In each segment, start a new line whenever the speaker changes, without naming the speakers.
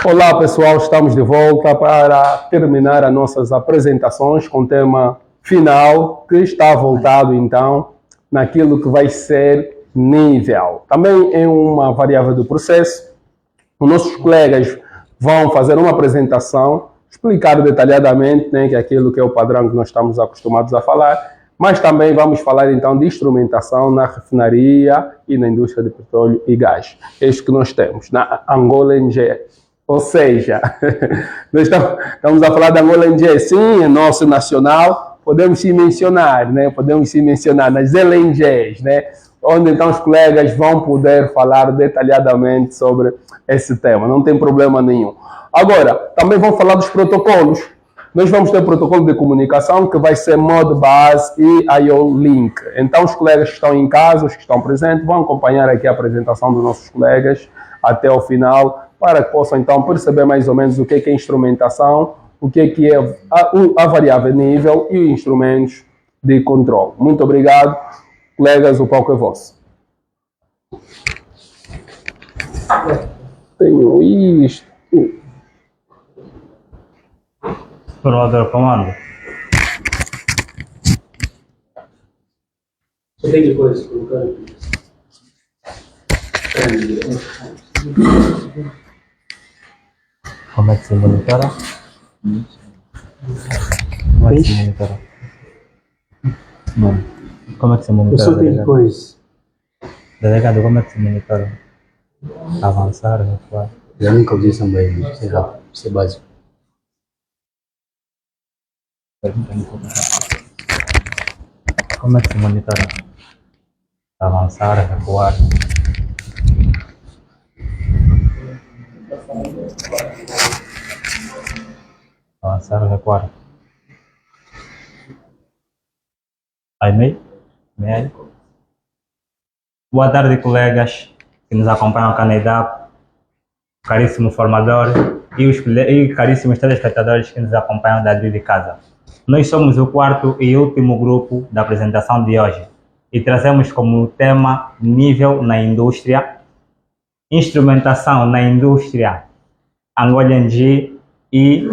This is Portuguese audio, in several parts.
Olá pessoal, estamos de volta para terminar as nossas apresentações com o tema final, que está voltado então naquilo que vai ser nível. Também é uma variável do processo. Os nossos colegas vão fazer uma apresentação, explicar detalhadamente, né, que é aquilo que é o padrão que nós estamos acostumados a falar, mas também vamos falar então de instrumentação na refinaria e na indústria de petróleo e gás. Este que nós temos na Angola NG. Ou seja, nós estamos a falar da Angola NG, sim, é nosso nacional, podemos sim mencionar, né? Podemos sim mencionar nas LNGs, né? Onde então os colegas vão poder falar detalhadamente sobre esse tema, não tem problema nenhum. Agora, também vamos falar dos protocolos. Nós vamos ter protocolo de comunicação que vai ser Modbus e IO-Link. Então, os colegas que estão em casa, os que estão presentes, vão acompanhar aqui a apresentação dos nossos colegas até o final, para que possam então perceber mais ou menos o que é instrumentação, o que é a variável nível e os instrumentos de controle. Muito obrigado, colegas, o palco é vosso. Tenho isto.
Supervisor, comando.
Só tem depois colocar aqui.
Como é que se monitora? Como é que se monitora? Não. Como é que se monitora?
Eu só tenho coisa.
Delegado, como é que se monitora? Avançar, recuar.
Já nunca ouvi isso também, isso é rápido, isso é básico.
Como é que se monitora? Avançar, recuar. Avançar, recuar. Aí, meio. Boa tarde, colegas que nos acompanham aqui na IDAP, caríssimo formador e caríssimos telespectadores que nos acompanham daqui de casa. Nós somos o quarto e último grupo da apresentação de hoje e trazemos como tema nível na indústria, instrumentação na indústria Angola NG e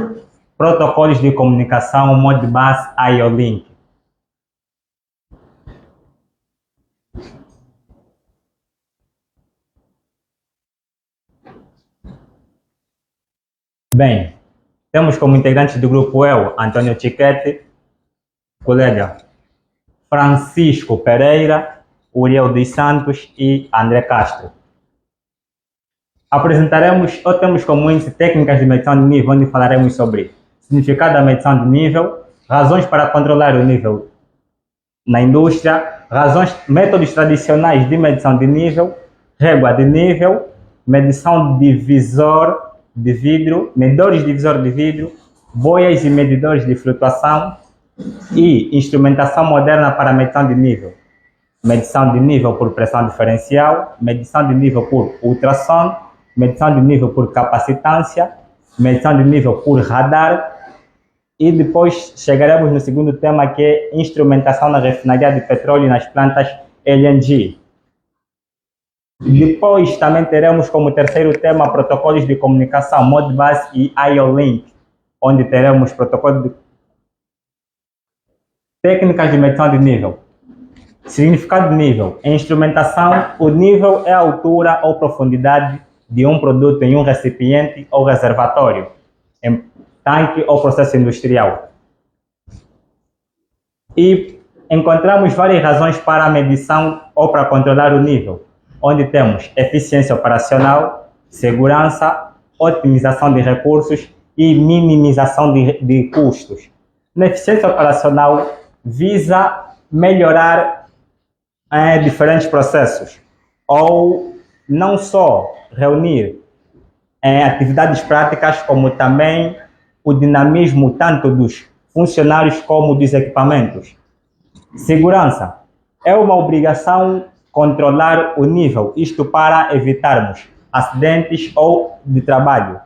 protocolos de comunicação Modbus IO-Link. Bem, temos como integrantes do grupo eu, Antônio Chiquete, colega Francisco Pereira, Uriel dos Santos e André Castro. Apresentaremos ou temos como índice técnicas de medição de nível, onde falaremos sobre significado da medição de nível, razões para controlar o nível na indústria, métodos tradicionais de medição de nível, régua de nível, medição de divisor de vidro, medidores de divisor de vidro, boias e medidores de flutuação e instrumentação moderna para medição de nível. Medição de nível por pressão diferencial, medição de nível por ultrassom, medição de nível por capacitância, medição de nível por radar e depois chegaremos no segundo tema, que é instrumentação na refinaria de petróleo e nas plantas LNG. Depois também teremos como terceiro tema protocolos de comunicação Modbus e IO-Link, onde teremos protocolos de técnicas de medição de nível. Significado de nível. Em instrumentação, o nível é a altura ou profundidade de um produto em um recipiente ou reservatório, em tanque ou processo industrial. E encontramos várias razões para a medição ou para controlar o nível, onde temos eficiência operacional, segurança, otimização de recursos e minimização de custos. Na eficiência operacional, visa melhorar diferentes processos, ou não só reunir atividades práticas, como também o dinamismo tanto dos funcionários como dos equipamentos. Segurança. É uma obrigação controlar o nível, isto para evitarmos acidentes ou de trabalho.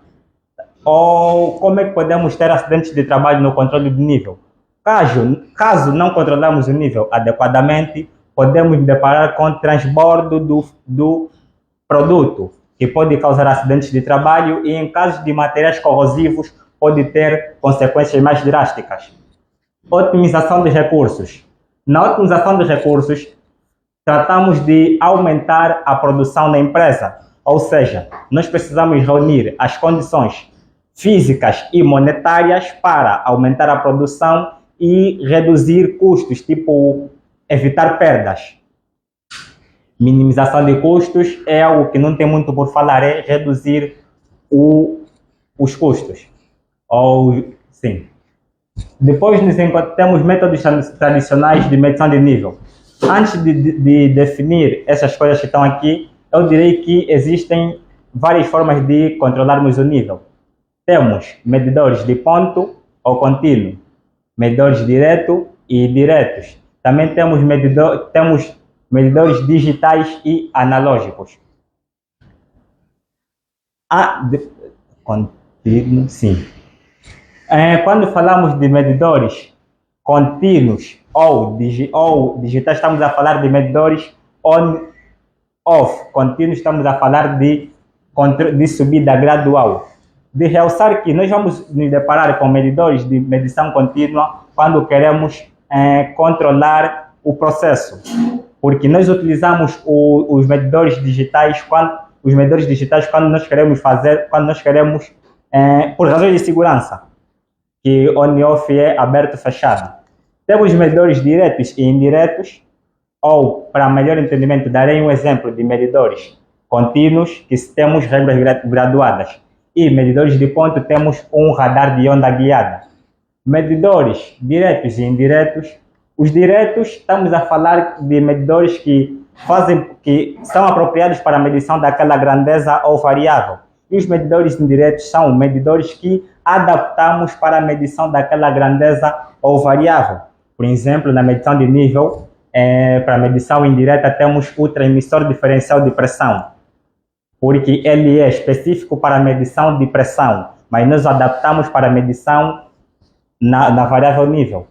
Ou como é que podemos ter acidentes de trabalho no controle do nível? Caso não controlarmos o nível adequadamente, podemos nos deparar com transbordo do produto, que pode causar acidentes de trabalho e, em casos de materiais corrosivos, pode ter consequências mais drásticas. Otimização dos recursos. Na otimização dos recursos, tratamos de aumentar a produção da empresa, ou seja, nós precisamos reunir as condições físicas e monetárias para aumentar a produção e reduzir custos, tipo evitar perdas. Minimização de custos é algo que não tem muito por falar, é reduzir os custos. Sim. Depois temos métodos tradicionais de medição de nível. Antes de definir essas coisas que estão aqui, eu direi que existem várias formas de controlarmos o nível. Temos medidores de ponto ou contínuo, medidores direto e indiretos. Também temos medidores digitais e analógicos. Contínuo, sim. Quando falamos de medidores contínuos ou digitais, estamos a falar de medidores on-off. Contínuos, estamos a falar de subida gradual. De realçar que nós vamos nos deparar com medidores de medição contínua quando queremos controlar o processo. Porque nós utilizamos os medidores digitais quando nós queremos por razões de segurança, que on-off é aberto e fechado. Temos medidores diretos e indiretos, ou, para melhor entendimento, darei um exemplo de medidores contínuos, que temos regras graduadas, e medidores de ponto, temos um radar de onda guiada. Medidores diretos e indiretos. Os diretos, estamos a falar de medidores que são apropriados para a medição daquela grandeza ou variável. E os medidores indiretos são medidores que adaptamos para a medição daquela grandeza ou variável. Por exemplo, na medição de nível, para a medição indireta, temos o transmissor diferencial de pressão, porque ele é específico para a medição de pressão, mas nós adaptamos para a medição na variável nível.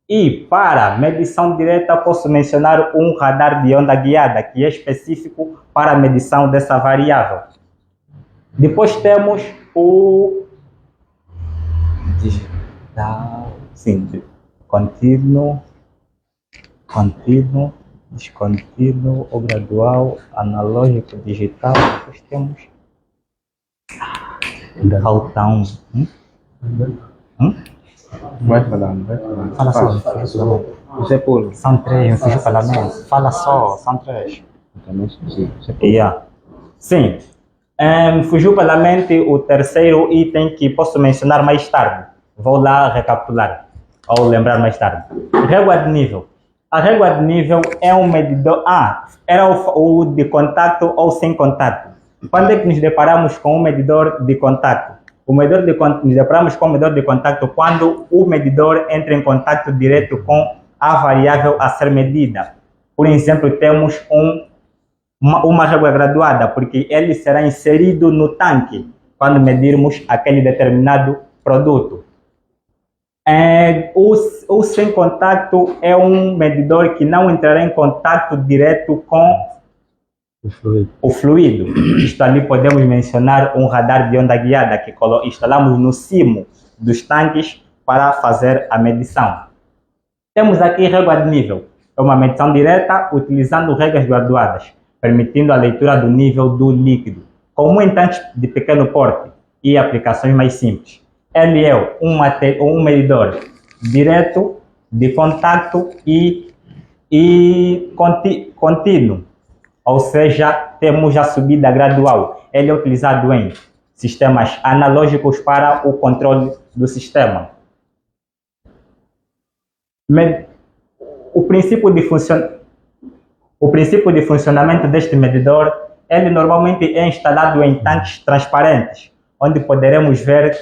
E para medição direta, posso mencionar um radar de onda guiada, que é específico para a medição dessa variável. Depois temos o digital, sim, contínuo, descontínuo, ou gradual, analógico, digital. Depois temos Haltão.
Vai falando.
Fala só.
Você pula.
São três, não fiz parlamento. Fala só, são três.
Também sim.
Yeah. Sim. Fugiu pela mente o terceiro item que posso mencionar mais tarde. Vou lá recapitular, ou lembrar mais tarde. Régua de nível. A régua de nível é um medidor... era o de contato ou sem contato. Quando é que nos deparamos com um medidor de contato? Nos deparamos com o medidor de contato quando o medidor entra em contato direto com a variável a ser medida. Por exemplo, temos uma régua graduada, porque ele será inserido no tanque quando medirmos aquele determinado produto. O sem contato é um medidor que não entrará em contato direto com o fluido. Isto ali podemos mencionar um radar de onda guiada que instalamos no cimo dos tanques para fazer a medição. Temos aqui régua de nível. É uma medição direta utilizando regras graduadas, permitindo a leitura do nível do líquido, como em tanques de pequeno porte e aplicações mais simples. Ele é um medidor direto, de contato e contínuo, ou seja, temos a subida gradual. Ele é utilizado em sistemas analógicos para o controle do sistema. O princípio de funcionamento deste medidor, ele normalmente é instalado em tanques transparentes, onde poderemos ver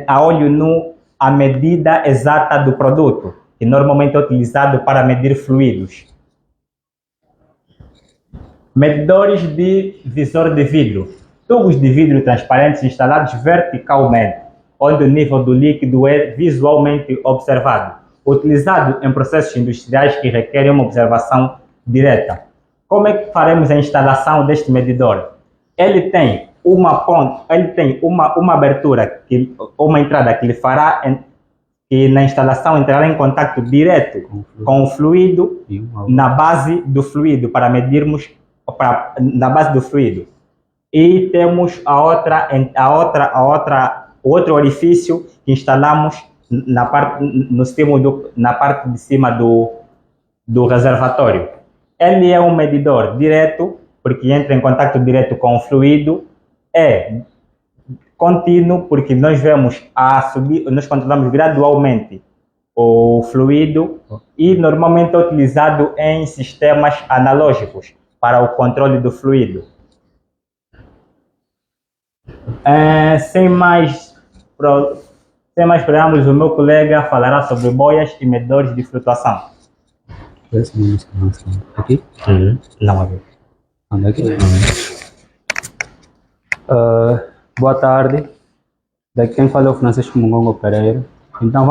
a olho nu a medida exata do produto, que normalmente é utilizado para medir fluidos. Medidores de visor de vidro. Tubos de vidro transparentes instalados verticalmente, onde o nível do líquido é visualmente observado. utilizado em processos industriais que requerem uma observação direta. Como é que faremos a instalação deste medidor? Ele tem uma abertura, uma entrada que lhe fará que na instalação entrará em contato direto com o fluido na base do fluido, para medirmos na base do fluido. E temos o outro orifício que instalamos na parte de cima do reservatório. Ele é um medidor direto, porque entra em contato direto com o fluido, é contínuo, porque nós vemos nós controlamos gradualmente o fluido, e normalmente é utilizado em sistemas analógicos para o controle do fluido. Sem mais preâmbulos, o meu colega falará sobre boias e medidores de flutuação.
Aqui?
Não, a ver.
Anda aqui? Boa tarde. Daqui quem fala é o Francisco Mungongo Pereira. Então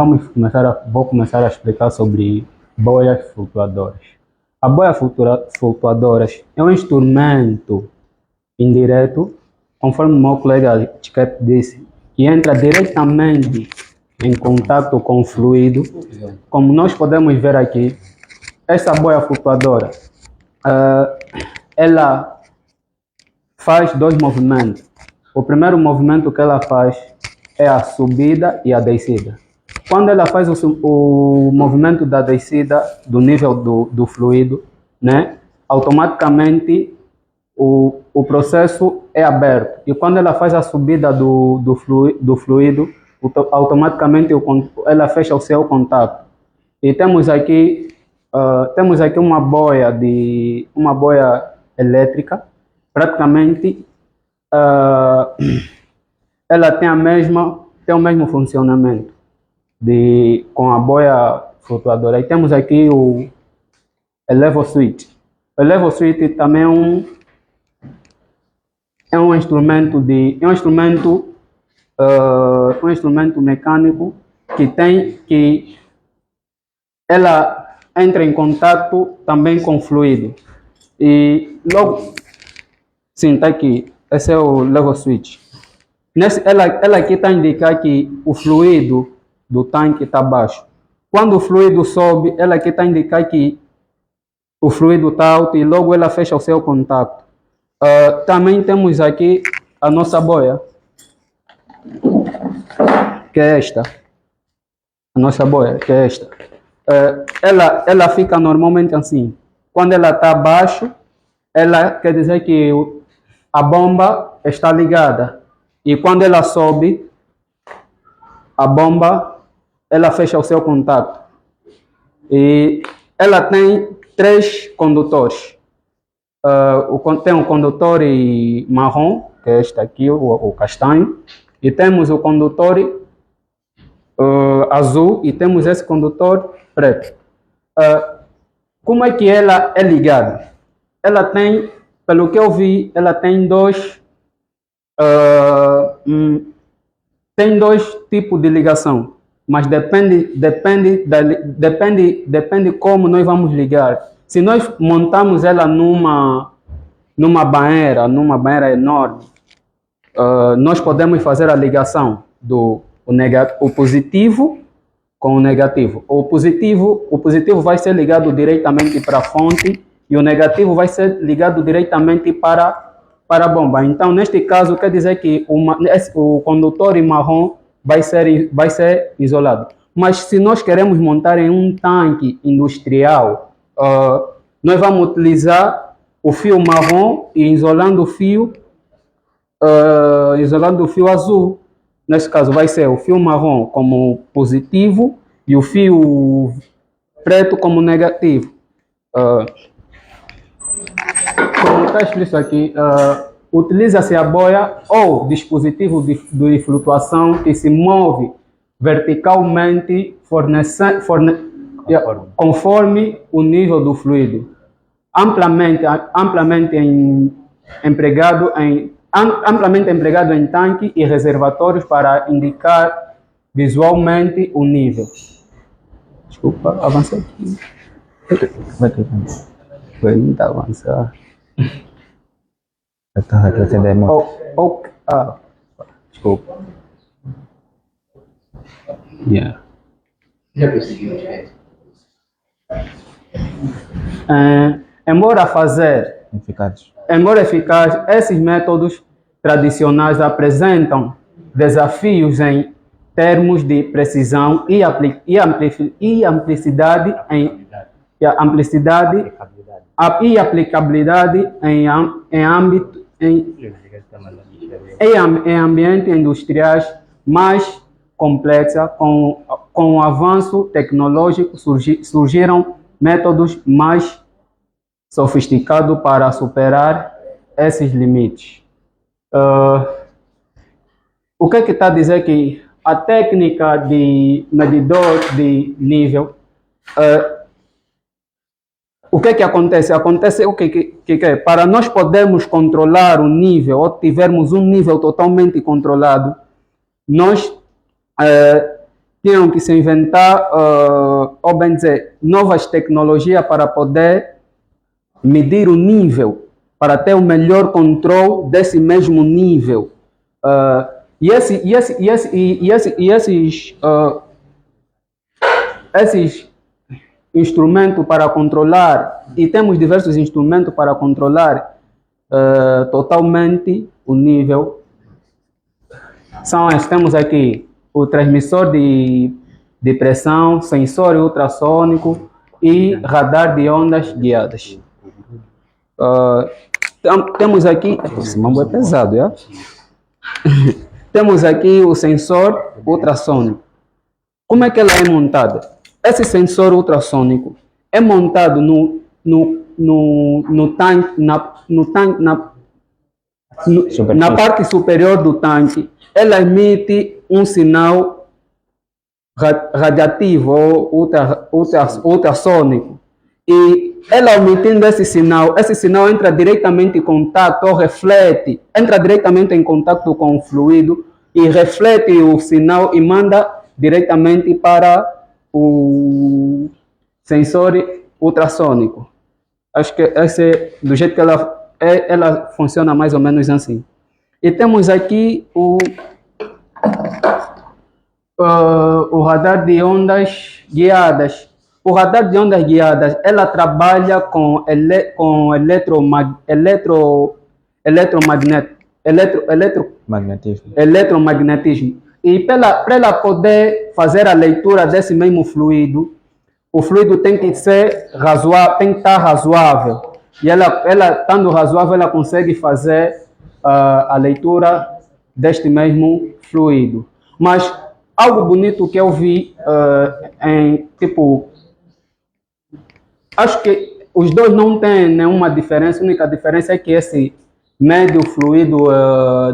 vou começar a explicar sobre boias flutuadoras. A boia flutuadoras é um instrumento indireto, conforme o meu colega Tiquete disse, que entra diretamente em contato com o fluido. Como nós podemos ver aqui, essa boia flutuadora, ela faz dois movimentos. O primeiro movimento que ela faz é a subida e a descida. Quando ela faz o movimento da descida do nível do fluido, né, automaticamente o processo é aberto. E quando ela faz a subida do fluido, automaticamente ela fecha o seu contato. E temos aqui uma boia elétrica. Praticamente ela tem o mesmo funcionamento com a boia flutuadora. E temos aqui o level switch. O level switch também é um instrumento mecânico que ela entra em contato também com o fluido. E logo, sim, está aqui. Esse é o level switch. Ela aqui está a indicar que o fluido do tanque está baixo. Quando o fluido sobe, ela aqui está a indicar que o fluido está alto, e logo ela fecha o seu contato. Também temos aqui a nossa boia, que é esta. A nossa boia, que é esta. Ela fica normalmente assim. Quando ela está abaixo, ela quer dizer que a bomba está ligada. E quando ela sobe, a bomba, ela fecha o seu contato. E ela tem 3 condutores. Tem um condutor marrom, que é este aqui, o castanho. E temos o condutor azul, e temos esse condutor preto. Como é que ela é ligada? Ela tem, pelo que eu vi, ela tem dois tipos de ligação, mas depende como nós vamos ligar. Se nós montamos ela numa banheira enorme, nós podemos fazer a ligação do o positivo com o negativo. O positivo vai ser ligado diretamente para a fonte, e o negativo vai ser ligado diretamente para a bomba. Então, neste caso, quer dizer que o condutor marrom vai ser isolado. Mas se nós queremos montar em um tanque industrial, nós vamos utilizar o fio marrom e isolando o fio azul. Nesse caso, vai ser o fio marrom como positivo e o fio preto como negativo. Como está explícito aqui, utiliza-se a boia ou dispositivo de flutuação que se move verticalmente conforme o nível do fluido, amplamente empregado em tanque e reservatórios para indicar visualmente o nível. Desculpa, avança aqui.
Vai que
Vai ainda avançar.
eu estava trazendo a emoção.
Desculpa. Yeah. Embora eficaz, esses métodos tradicionais apresentam desafios em termos de precisão e amplicidade e aplicabilidade em ambientes industriais mais complexos. Com o avanço tecnológico surgiram métodos mais sofisticados para superar esses limites. O que está a dizer que a técnica de medidor de nível, o que acontece? Acontece o que para nós podermos controlar o nível, ou tivermos um nível totalmente controlado, nós tínhamos que se inventar, ou bem dizer, novas tecnologias para poder medir o nível, para ter o melhor controle desse mesmo nível. Esses instrumentos para controlar, e temos diversos instrumentos para controlar totalmente o nível. Temos aqui o transmissor de pressão, sensor ultrassônico e radar de ondas guiadas. Temos aqui, esse mambo é pesado, é? Temos aqui o sensor ultrassônico. Como é que ela é montada? Esse sensor ultrassônico é montado no tanque, na parte superior do tanque. Ela emite um sinal radiativo ou ultrassônico. E ela emitindo esse sinal entra diretamente em contato, ou reflete, entra diretamente em contato com o fluido e reflete o sinal e manda diretamente para o sensor ultrassônico. Acho que esse é do jeito que ela funciona mais ou menos assim. E temos aqui o radar de ondas guiadas. O radar de ondas guiadas, ela trabalha com eletromagnetismo. E para ela poder fazer a leitura desse mesmo fluido, o fluido tem que ser razoável, tem que estar razoável. E ela estando razoável, ela consegue fazer a leitura deste mesmo fluido. Mas algo bonito que eu vi acho que os dois não têm nenhuma diferença. A única diferença é que esse médio fluido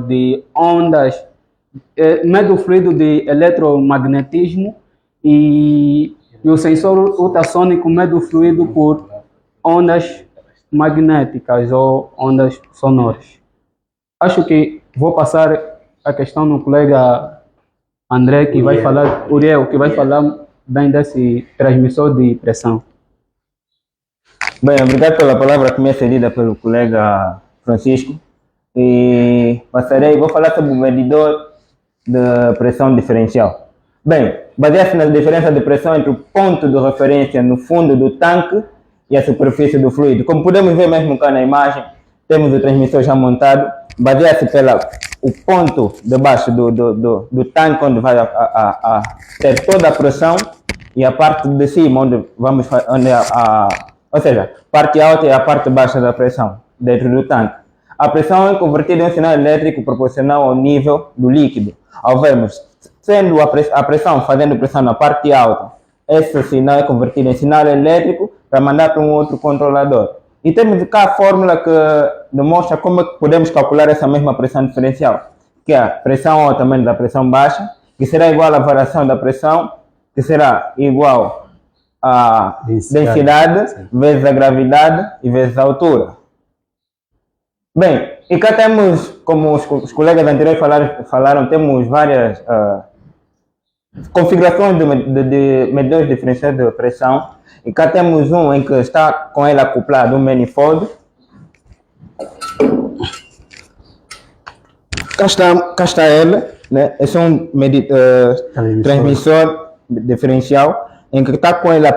de ondas, médio fluido de eletromagnetismo e o sensor ultrassônico médio fluido por ondas magnéticas ou ondas sonoras. Acho que vou passar a questão no colega André, que vai falar, Uriel, que vai falar bem desse transmissor de pressão.
Bem, obrigado pela palavra que me é cedida pelo colega Francisco. E vou falar sobre o medidor de pressão diferencial. Bem, baseia-se na diferença de pressão entre o ponto de referência no fundo do tanque e a superfície do fluido. Como podemos ver mesmo cá na imagem, temos o transmissor já montado. Baseia-se o ponto de baixo do tanque, onde vai ter toda a pressão, e a parte de cima, ou seja, parte alta e a parte baixa da pressão dentro do tanque. A pressão é convertida em um sinal elétrico proporcional ao nível do líquido. Ao vermos, sendo a pressão fazendo pressão na parte alta, esse sinal é convertido em sinal elétrico para mandar para um outro controlador. E temos cá a fórmula que demonstra como é que podemos calcular essa mesma pressão diferencial, que é a pressão alta menos a pressão baixa, que será igual à variação da pressão, que será igual a densidade vezes a gravidade e vezes a altura. Bem, e cá temos, como os colegas anteriores falaram, temos várias configurações de medidores diferenciais de pressão. E cá temos um em que está com ele acoplado um manifold. Cá está ele, né? Esse é um transmissor diferencial em que está com ele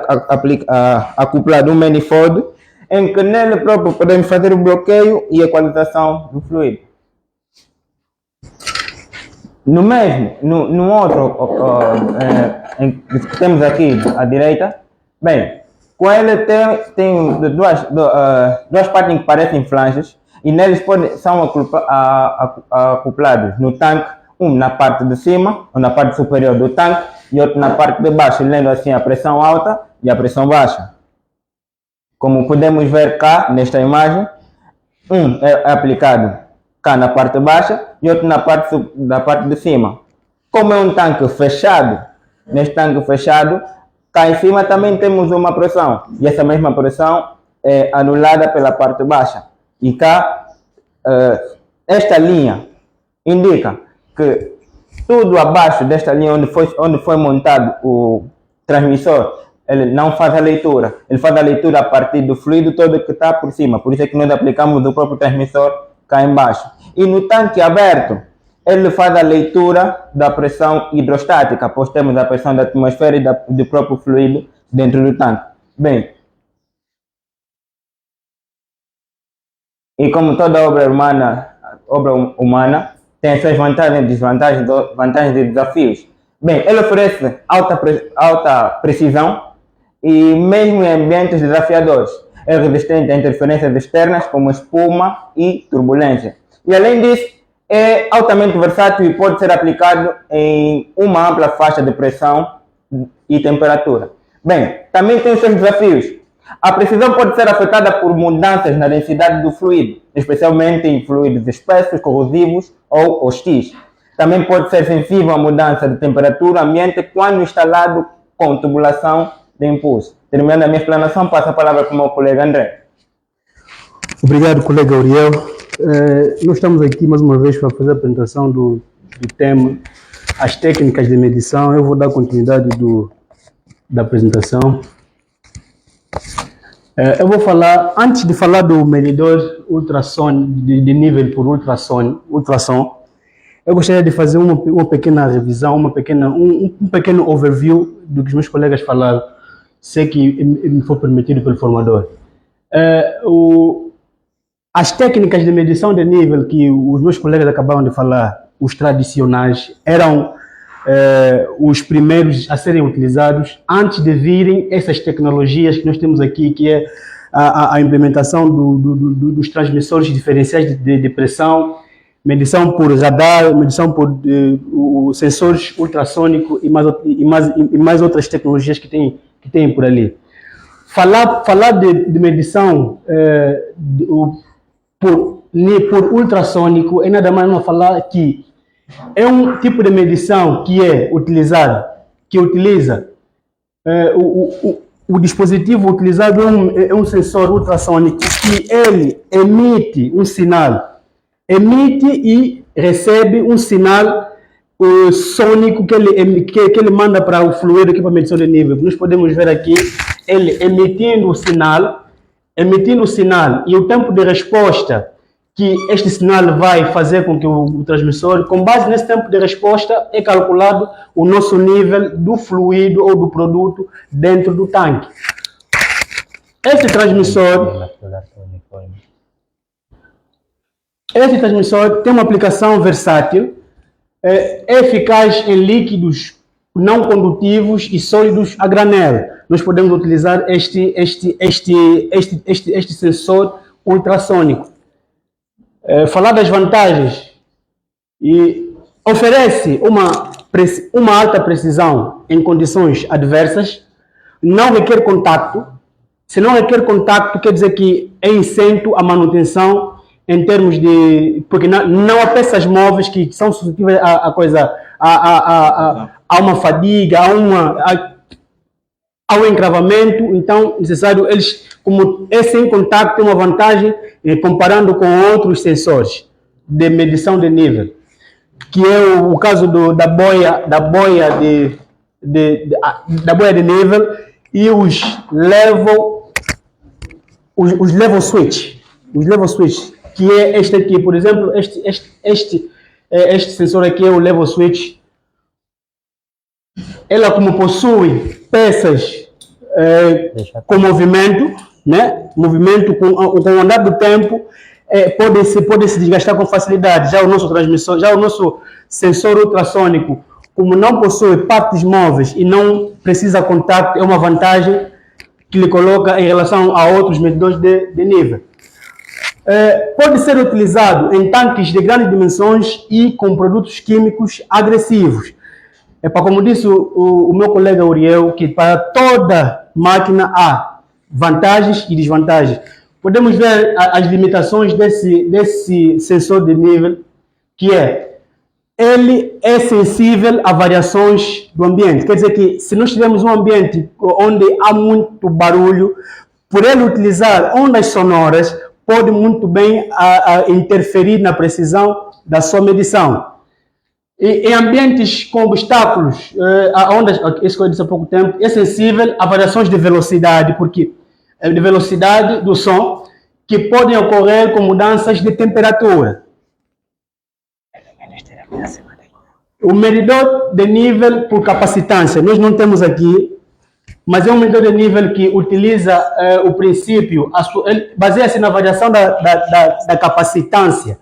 acoplado um manifold, em que nele próprio podemos fazer o bloqueio e equalização do fluido. No mesmo, no outro em que temos aqui à direita, bem, com ele tem duas partes que parecem flanges e neles são acoplados no tanque, um na parte de cima, ou na parte superior do tanque, e outro na parte de baixo, lendo assim a pressão alta e a pressão baixa. Como podemos ver cá nesta imagem, um é aplicado cá na parte baixa e outro na parte de cima. Como é um tanque fechado, neste tanque fechado, cá em cima também temos uma pressão, e essa mesma pressão é anulada pela parte baixa. E cá, esta linha indica que tudo abaixo desta linha onde foi montado o transmissor, ele não faz a leitura, ele faz a leitura a partir do fluido todo que está por cima, por isso é que nós aplicamos o próprio transmissor cá embaixo. E no tanque aberto, ele faz a leitura da pressão hidrostática, pois temos a pressão da atmosfera e do próprio fluido dentro do tanque. Bem, e como toda obra humana tem as suas vantagens e desvantagens, vantagens e desafios. Bem, ele oferece alta precisão e mesmo em ambientes desafiadores. É resistente a interferências externas como espuma e turbulência. E além disso, é altamente versátil e pode ser aplicado em uma ampla faixa de pressão e temperatura. Bem, também tem os seus desafios. A precisão pode ser afetada por mudanças na densidade do fluido, especialmente em fluidos espessos, corrosivos ou hostis. Também pode ser sensível à mudança de temperatura ambiente quando instalado com tubulação de impulso. Terminando a minha explanação, passo a palavra para o meu colega André.
Obrigado, colega Uriel. Nós estamos aqui mais uma vez para fazer a apresentação do tema, as técnicas de medição. Eu vou dar continuidade da apresentação. Eu vou falar, antes de falar do medidor ultrassom, de nível por ultrassom, eu gostaria de fazer uma pequena revisão, um pequeno overview do que os meus colegas falaram, se que me for permitido pelo formador. As técnicas de medição de nível que os meus colegas acabaram de falar, os tradicionais, eram os primeiros a serem utilizados antes de virem essas tecnologias que nós temos aqui, que é a implementação dos transmissores diferenciais de pressão, medição por radar, medição por sensores ultrassônicos e mais outras tecnologias que tem por ali. Falar de medição por ultrassônico é nada mais não falar que é um tipo de medição que utiliza o dispositivo utilizado é um sensor ultrassônico que ele emite um sinal, emite e recebe um sinal sônico que ele manda para o fluido aqui para a medição de nível. Nós podemos ver aqui ele emitindo o sinal e o tempo de resposta que este sinal vai fazer com que o transmissor, com base nesse tempo de resposta, é calculado o nosso nível do fluido ou do produto dentro do tanque. Este transmissor tem uma aplicação versátil, é eficaz em líquidos não condutivos e sólidos a granel. Nós podemos utilizar este sensor ultrassônico. Falar das vantagens, e oferece uma alta precisão em condições adversas, não requer contato. Se não requer contato, quer dizer que é isento a manutenção em termos de... porque não há peças móveis que são suscetíveis a uma fadiga, ao encravamento. Então, necessário, eles, como é sem contato, tem uma vantagem comparando com outros sensores de medição de nível, que é o caso da boia
da boia de nível e os level switch. Os level switch, que é este aqui, por exemplo, este sensor aqui é o level switch. Ela, como possui peças com movimento, né? Movimento com o andar do tempo, pode se desgastar com facilidade. Já o nosso transmissor, já o nosso sensor ultrassônico, como não possui partes móveis e não precisa contato, é uma vantagem que lhe coloca em relação a outros medidores de nível. Pode ser utilizado em tanques de grandes dimensões e com produtos químicos agressivos. Como disse o meu colega Uriel, que para toda máquina há vantagens e desvantagens. Podemos ver as limitações desse sensor de nível, que ele é sensível a variações do ambiente. Quer dizer que se nós tivermos um ambiente onde há muito barulho, por ele utilizar ondas sonoras, pode muito bem interferir na precisão da sua medição. Em ambientes com obstáculos, a ondas, isso que eu disse há pouco tempo, é sensível a variações de velocidade, porque de velocidade do som, que podem ocorrer com mudanças de temperatura. O medidor de nível por capacitância, nós não temos aqui, mas é um medidor de nível que utiliza o princípio, baseia-se na variação da capacitância.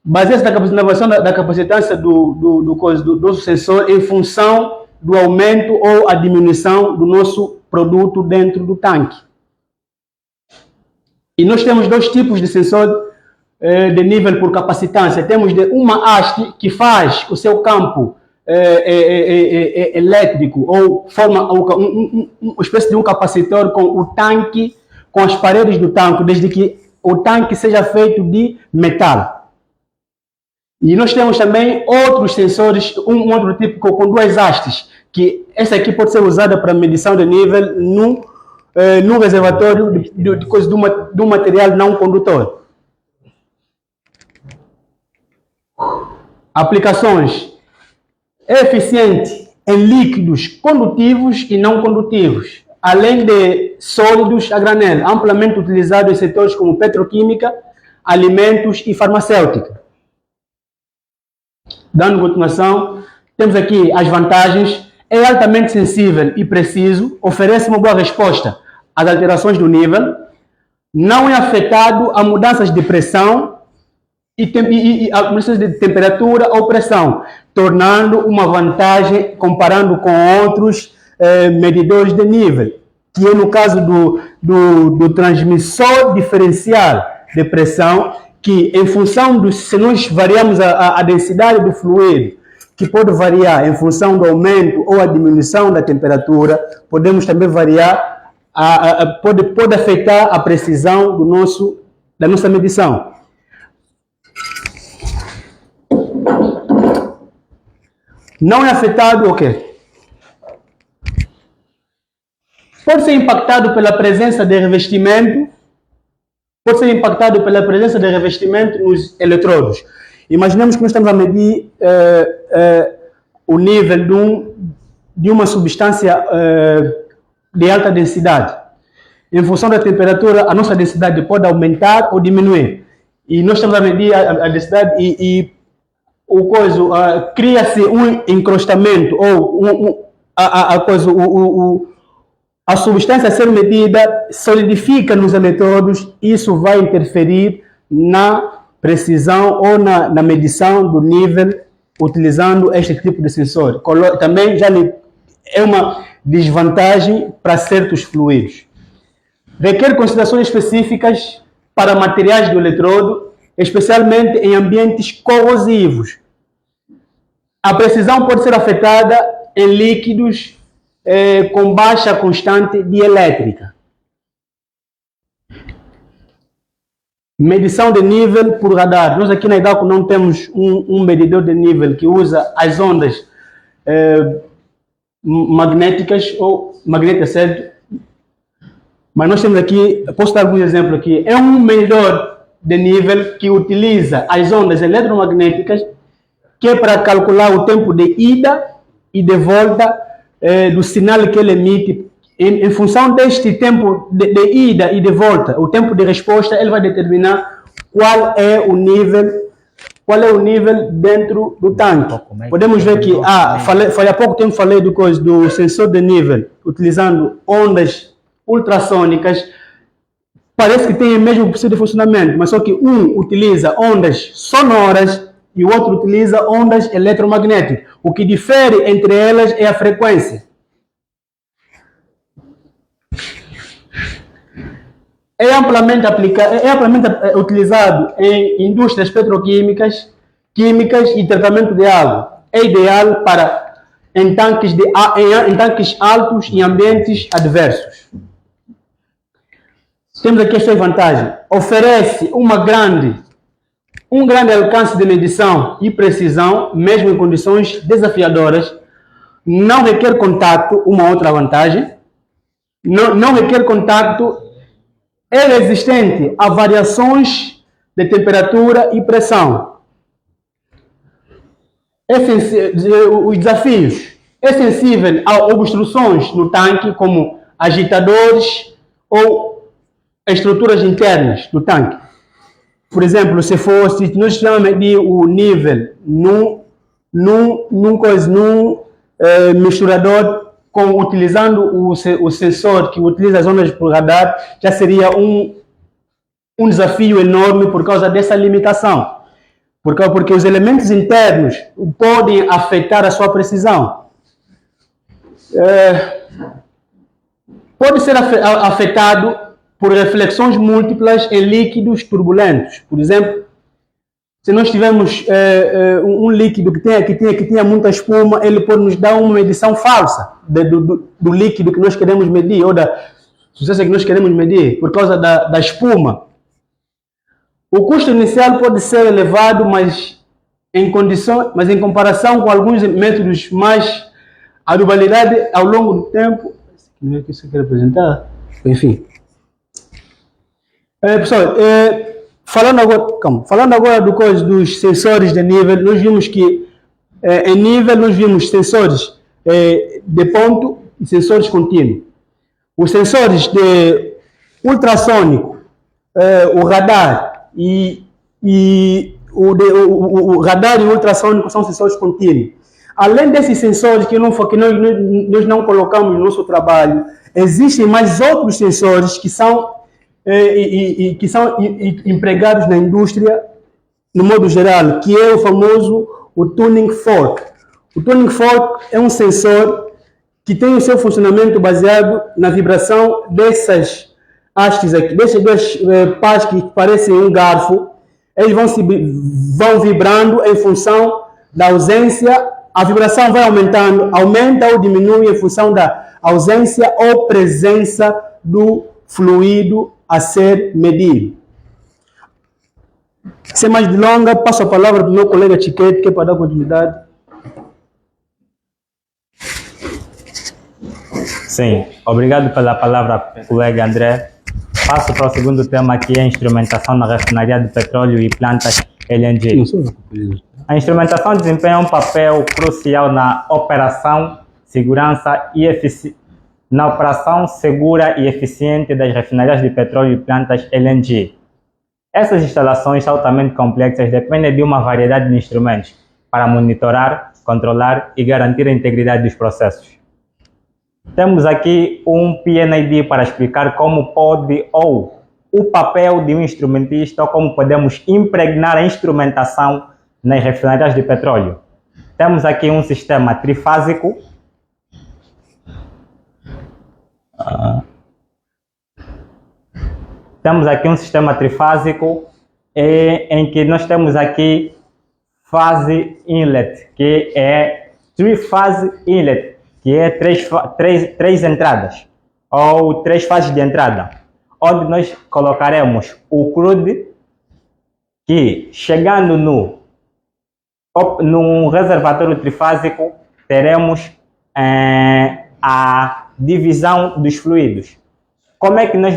Baseia-se na variação da capacitância do sensor em função do aumento ou a diminuição do nosso produto dentro do tanque. E nós temos dois tipos de sensor de nível por capacitância. Temos uma haste que faz o seu campo elétrico ou forma uma espécie de um capacitor com o tanque, com as paredes do tanque, desde que o tanque seja feito de metal. E nós temos também outros sensores, um outro tipo com duas hastes, que essa aqui pode ser usada para medição de nível no reservatório de um material não condutor. Aplicações. É eficiente em líquidos condutivos e não condutivos, além de sólidos a granel, amplamente utilizado em setores como petroquímica, alimentos e farmacêutica. Dando continuação, temos aqui as vantagens. É altamente sensível e preciso, oferece uma boa resposta às alterações do nível, não é afetado a mudanças de pressão e a mudanças de temperatura ou pressão, tornando uma vantagem comparando com outros medidores de nível, que é no caso do transmissor diferencial de pressão, que em função se nós variamos a densidade do fluido, que pode variar em função do aumento ou a diminuição da temperatura, podemos também variar, pode afetar a precisão da nossa medição. Não é afetado, pode ser impactado pela presença de revestimento, nos eletrodos. Imaginemos que nós estamos a medir o nível de uma substância de alta densidade. Em função da temperatura, a nossa densidade pode aumentar ou diminuir. E nós estamos a medir a densidade e cria-se um encrostamento ou a substância a ser medida solidifica nos eletrodos, isso vai interferir na precisão ou na medição do nível utilizando este tipo de sensor. Também já é uma desvantagem para certos fluidos. Requer considerações específicas para materiais do eletrodo, especialmente em ambientes corrosivos. A precisão pode ser afetada em líquidos com baixa constante de elétrica. Medição de nível por radar. Nós aqui na Hidalgo não temos um medidor de nível que usa as ondas magnéticas ou magnéticas, certo? Mas nós temos aqui, posso dar alguns exemplos aqui, é um medidor de nível que utiliza as ondas eletromagnéticas, que é para calcular o tempo de ida e de volta do sinal que ele emite. Em função deste tempo de ida e de volta, o tempo de resposta, ele vai determinar qual é o nível dentro do tanque. Podemos ver que, falei há pouco tempo, falei do sensor de nível, utilizando ondas ultrassônicas. Parece que tem o mesmo princípio de funcionamento, mas só que um utiliza ondas sonoras e o outro utiliza ondas eletromagnéticas. O que difere entre elas é a frequência. É amplamente utilizado em indústrias petroquímicas, químicas e tratamento de água. É ideal em tanques altos e ambientes adversos. Temos aqui esta vantagem. Oferece um grande alcance de medição e precisão, mesmo em condições desafiadoras. Não requer contato, uma outra vantagem. Não requer contato. É resistente a variações de temperatura e pressão. Os desafios. É sensível a obstruções no tanque, como agitadores ou estruturas internas do tanque. Por exemplo, se nós estivermos a medir o nível num misturador, utilizando o sensor que utiliza as ondas por radar, já seria um desafio enorme por causa dessa limitação. Porque os elementos internos podem afetar a sua precisão. Pode ser afetado por reflexões múltiplas em líquidos turbulentos. Por exemplo, se nós tivermos um líquido que tenha muita espuma, ele pode nos dar uma medição falsa do líquido que nós queremos medir, ou da substância que nós queremos medir, por causa da espuma. O custo inicial pode ser elevado, mas em comparação com alguns métodos mais, a durabilidade ao longo do tempo. Não é que isso eu quero apresentar? Enfim. Pessoal, falando agora dos sensores de nível, nós vimos que em nível nós vimos sensores de ponto e sensores contínuos. Os sensores de ultrassônico, o radar o radar e o ultrassônico são sensores contínuos. Além desses sensores que nós não colocamos no nosso trabalho, existem mais outros sensores que são empregados na indústria, no modo geral, que é o famoso tuning fork. O tuning fork é um sensor que tem o seu funcionamento baseado na vibração dessas hastes aqui, desses dois pás que parecem um garfo. Eles vão vibrando em função da ausência, a vibração vai aumenta ou diminui em função da ausência ou presença do fluido a ser medido. Sem mais delongas, passo a palavra para o meu colega Chiquete, que é para dar continuidade.
Sim, obrigado pela palavra, colega André. Passo para o segundo tema, que é a instrumentação na refinaria de petróleo e plantas LNG. A instrumentação desempenha um papel crucial na operação, segurança e na operação segura e eficiente das refinarias de petróleo e plantas LNG. Essas instalações altamente complexas dependem de uma variedade de instrumentos para monitorar, controlar e garantir a integridade dos processos. Temos aqui um PNID para explicar como pode, ou o papel de um instrumentista, ou como podemos impregnar a instrumentação nas refinarias de petróleo. Temos aqui um sistema trifásico. Temos aqui um sistema trifásico em que nós temos aqui fase inlet, que é three-phase inlet, que é três entradas, ou três fases de entrada, onde nós colocaremos o crude, que chegando num reservatório trifásico, teremos a divisão dos fluidos. Como é que nós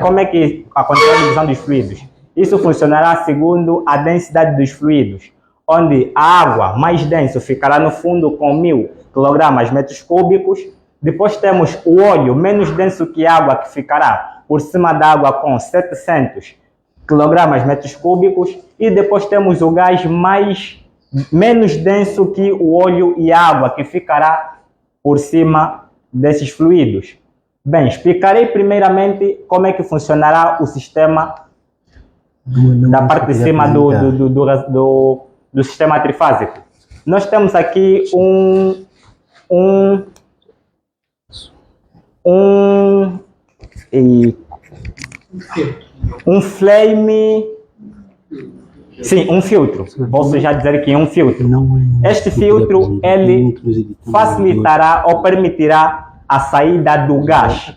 como é que acontece a divisão dos fluidos? Isso funcionará segundo a densidade dos fluidos, onde a água mais densa ficará no fundo com 1000 kg metros cúbicos. Depois temos o óleo menos denso que a água, que ficará por cima da água com 700 kg metros cúbicos. E depois temos o gás menos denso que o óleo e a água, que ficará por cima desses fluidos. Bem, explicarei primeiramente como é que funcionará o sistema da parte de cima do sistema trifásico. Nós temos aqui um flame, sim, um filtro. Posso já dizer que é um filtro. Este filtro, ele facilitará ou permitirá a saída do gás,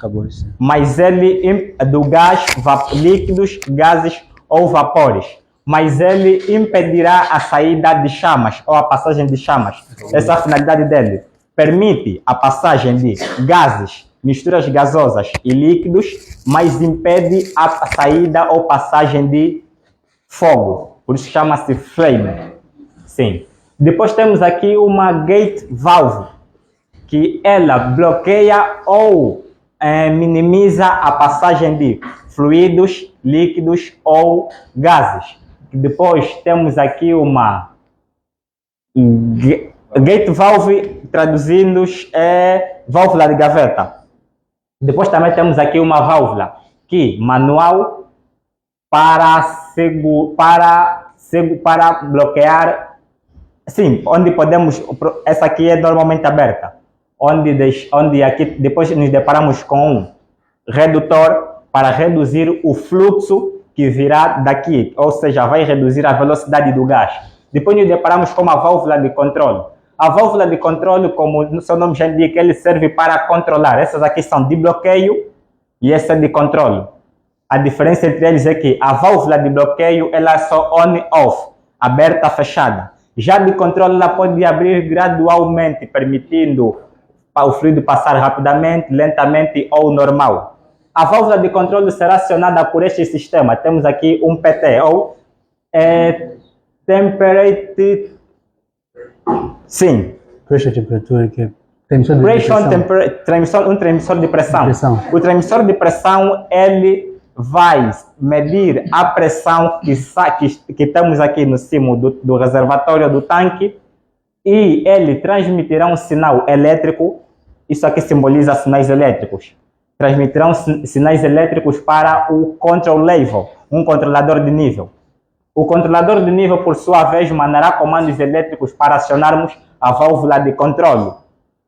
mas ele do gás, líquidos, gases ou vapores, mas ele impedirá a saída de chamas ou a passagem de chamas. Essa é a finalidade dele. Permite a passagem de gases, misturas gasosas e líquidos, mas impede a saída ou passagem de fogo. Por isso chama-se flame. Sim. Depois temos aqui uma gate valve, que ela bloqueia ou minimiza a passagem de fluidos, líquidos ou gases. Depois temos aqui uma gate valve, traduzindo é válvula de gaveta. Depois também temos aqui uma válvula que manual para bloquear, sim, onde podemos, essa aqui é normalmente aberta, onde aqui depois nos deparamos com um redutor para reduzir o fluxo que virá daqui, ou seja, vai reduzir a velocidade do gás. Depois nos deparamos com uma válvula de controle. A válvula de controle, como o seu nome já indica, ele serve para controlar. Essas aqui são de bloqueio e essa é de controle. A diferença entre eles é que a válvula de bloqueio ela é só on-off, aberta, fechada. Já de controle ela pode abrir gradualmente, permitindo o fluido passar rapidamente, lentamente ou normal. A válvula de controle será acionada por este sistema. Temos aqui um PT, ou Temperate... Sim.
Pressure temperatura, que é
um transmissor de pressão. O transmissor de pressão, ele vai medir a pressão que temos aqui no cimo do reservatório do tanque, e ele transmitirá um sinal elétrico. Isso aqui simboliza sinais elétricos. Transmitirão sinais elétricos para o control level, um controlador de nível. O controlador de nível, por sua vez, mandará comandos elétricos para acionarmos a válvula de controle.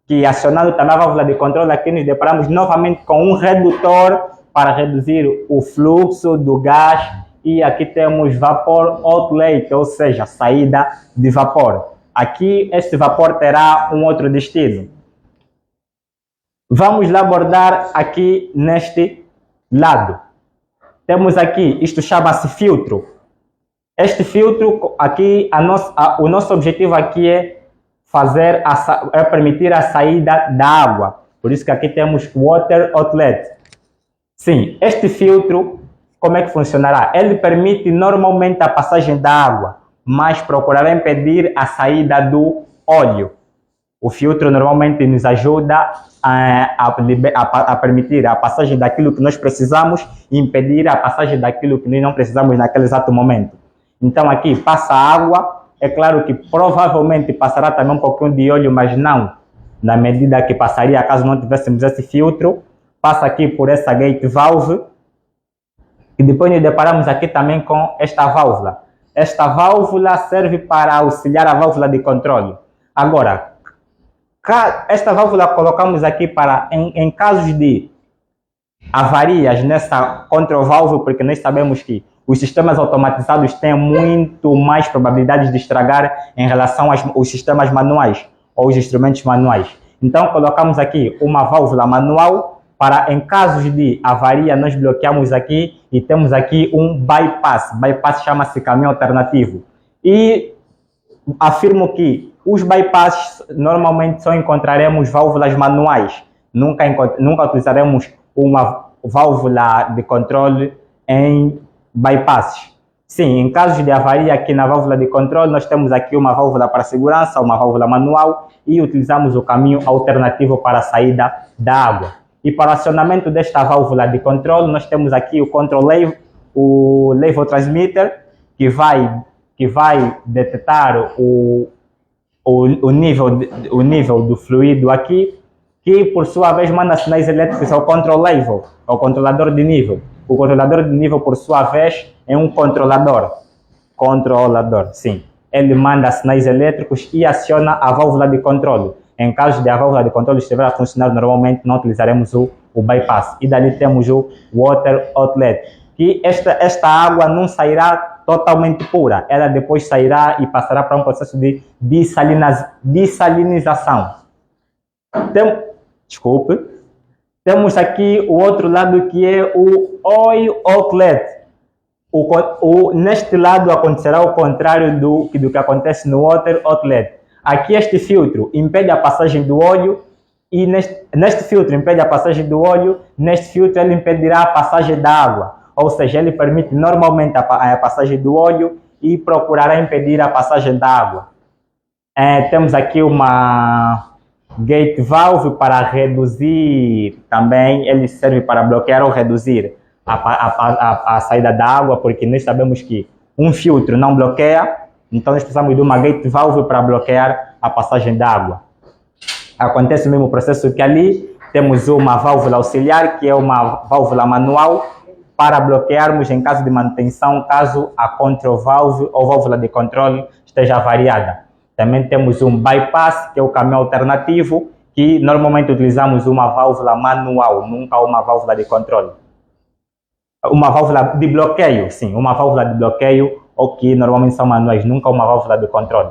Que, acionando também a válvula de controle, aqui nos deparamos novamente com um redutor para reduzir o fluxo do gás. E aqui temos vapor outlet, ou seja, saída de vapor. Aqui, este vapor terá um outro destino. Vamos lá abordar aqui neste lado. Temos aqui, isto chama-se filtro. Este filtro aqui, o nosso objetivo aqui é permitir a saída da água. Por isso que aqui temos water outlet. Sim, este filtro, como é que funcionará? Ele permite normalmente a passagem da água, mas procurará impedir a saída do óleo. O filtro normalmente nos ajuda a permitir a passagem daquilo que nós precisamos e impedir a passagem daquilo que nós não precisamos naquele exato momento. Então aqui passa água, é claro que provavelmente passará também um pouquinho de óleo, mas não na medida que passaria caso não tivéssemos esse filtro. Passa aqui por essa gate valve e depois nos deparamos aqui também com esta válvula. Esta válvula serve para auxiliar a válvula de controle. Agora, esta válvula colocamos aqui para em casos de avarias nessa control valve, porque nós sabemos que os sistemas automatizados têm muito mais probabilidades de estragar em relação aos sistemas manuais ou os instrumentos manuais. Então, colocamos aqui uma válvula manual para, em casos de avaria, nós bloqueamos aqui e temos aqui um bypass. Bypass chama-se caminho alternativo. E afirmo que os bypasses normalmente só encontraremos válvulas manuais. Nunca utilizaremos uma válvula de controle em bypasses. Sim, em casos de avaria aqui na válvula de controle, nós temos aqui uma válvula para segurança, uma válvula manual e utilizamos o caminho alternativo para a saída da água. E para o acionamento desta válvula de controle, nós temos aqui o level transmitter, que vai detectar o nível do fluido aqui, que por sua vez manda sinais elétricos ao control level, ao controlador de nível. O controlador de nível, por sua vez, é um controlador, sim. Ele manda sinais elétricos e aciona a válvula de controle. Em caso de a válvula de controle estiver a funcionar normalmente, não utilizaremos o bypass. E dali temos o water outlet, que esta água não sairá totalmente pura. Ela depois sairá e passará para um processo de dessalinização. Temos aqui o outro lado, que é o oil outlet. Neste lado acontecerá o contrário do que acontece no water outlet. Aqui este filtro impede a passagem do óleo e neste filtro impede a passagem do óleo, neste filtro ele impedirá a passagem da água. Ou seja, ele permite normalmente a passagem do óleo e procurará impedir a passagem da água. Temos aqui uma gate valve para reduzir também, ele serve para bloquear ou reduzir a saída da água, porque nós sabemos que um filtro não bloqueia, então nós precisamos de uma gate valve para bloquear a passagem da água. Acontece o mesmo processo que ali, temos uma válvula auxiliar, que é uma válvula manual, para bloquearmos em caso de manutenção, caso a control valve ou válvula de controle esteja variada. Também temos um bypass, que é o caminho alternativo, que normalmente utilizamos uma válvula manual, nunca uma válvula de controle. Uma válvula de bloqueio, sim, uma válvula de bloqueio, ou que normalmente são manuais, nunca uma válvula de controle.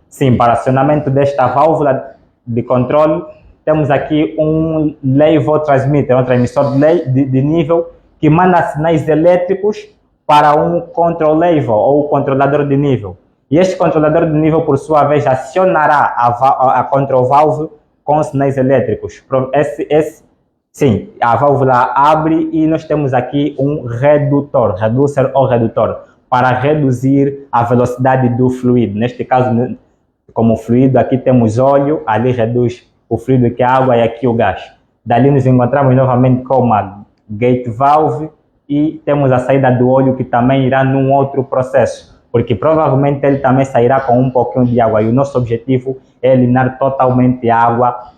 Sim, para acionamento desta válvula de controle, temos aqui um level transmitter, um transmissor de nível, que manda sinais elétricos para um control level, ou controlador de nível. E este controlador de nível, por sua vez, acionará a control valve com sinais elétricos. Sim, a válvula abre e nós temos aqui um redutor, reducer ou redutor, para reduzir a velocidade do fluido. Neste caso, como fluido, aqui temos óleo, ali reduz o fluido, que é a água, e aqui o gás. Dali nos encontramos novamente com uma gate valve e temos a saída do óleo, que também irá num outro processo, porque provavelmente ele também sairá com um pouquinho de água, e o nosso objetivo é eliminar totalmente a água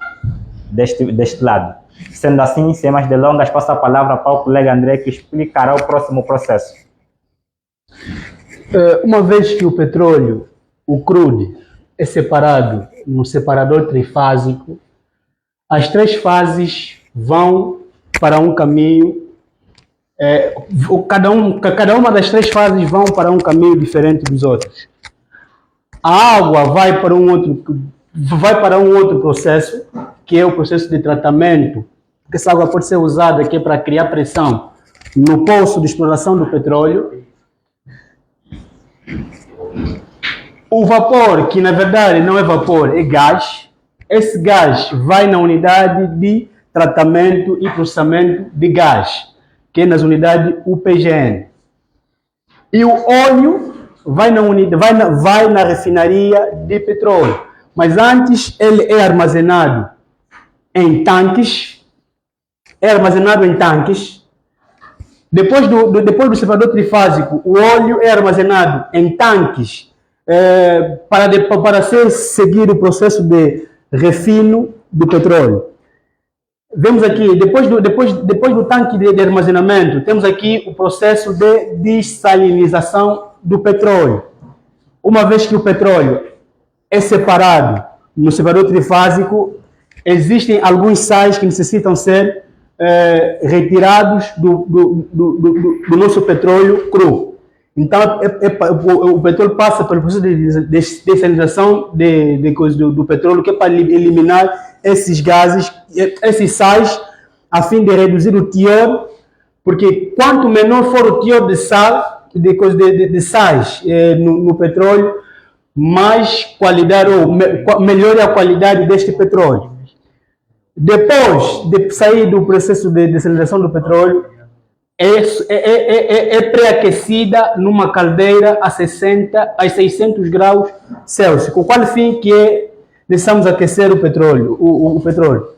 deste lado. Sendo assim, sem mais delongas, passo a palavra para o colega André, que explicará o próximo processo.
Uma vez que o petróleo, o crude, é separado num separador trifásico, as três fases vão para um caminho, cada uma das três fases vão para um caminho diferente dos outros. A água vai para um outro processo, que é o processo de tratamento, porque essa água pode ser usada aqui para criar pressão no poço de exploração do petróleo. O vapor, que na verdade não é vapor, é gás, esse gás vai na unidade de tratamento e processamento de gás, que é nas unidades UPGN. E o óleo vai na refinaria de petróleo, mas antes ele é armazenado em tanques, Depois do separador trifásico, o óleo é armazenado em tanques para seguir o processo de refino do petróleo. Vemos aqui, depois do tanque de armazenamento, temos aqui o processo de dessalinização do petróleo. Uma vez que o petróleo é separado no separador trifásico, existem alguns sais que necessitam ser retirados do nosso petróleo cru. Então, o petróleo passa pelo processo de dessalinização do petróleo, que é para eliminar esses gases, esses sais, a fim de reduzir o teor, porque quanto menor for o teor de sal, de sais no petróleo, mais qualidade, ou melhor é a qualidade deste petróleo. Depois de sair do processo de dessalinização do petróleo, é pré-aquecida numa caldeira a 600 graus Celsius. Com qual fim que necessitamos aquecer o petróleo? O petróleo.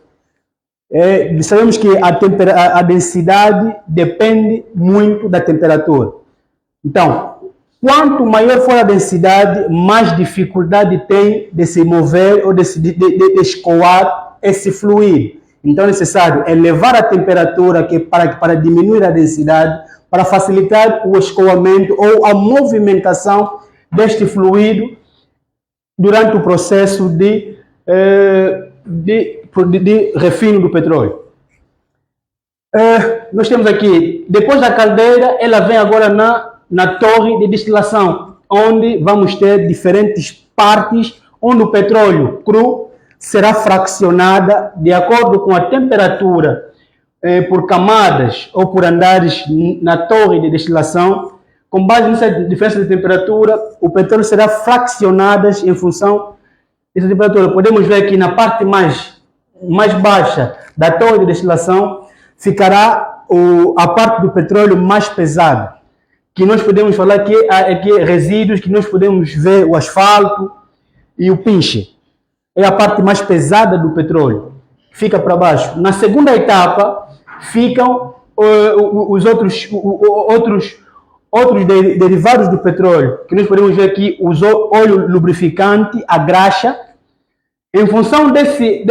Sabemos que a densidade depende muito da temperatura. Então, quanto maior for a densidade, mais dificuldade tem de se mover ou de escoar esse fluido. Então é necessário elevar a temperatura para diminuir a densidade, para facilitar o escoamento ou a movimentação deste fluido durante o processo de refino do petróleo. Nós temos aqui, depois da caldeira, ela vem agora na torre de destilação, onde vamos ter diferentes partes, onde o petróleo cru será fraccionada de acordo com a temperatura por camadas ou por andares na torre de destilação. Com base nessa diferença de temperatura, o petróleo será fraccionado em função dessa temperatura. Podemos ver que na parte mais baixa da torre de destilação ficará a parte do petróleo mais pesada, que nós podemos falar que é resíduos, que nós podemos ver o asfalto e o pinche. É a parte mais pesada do petróleo, fica para baixo. Na segunda etapa ficam os outros derivados do petróleo, que nós podemos ver aqui o óleo lubrificante, a graxa. Em função desse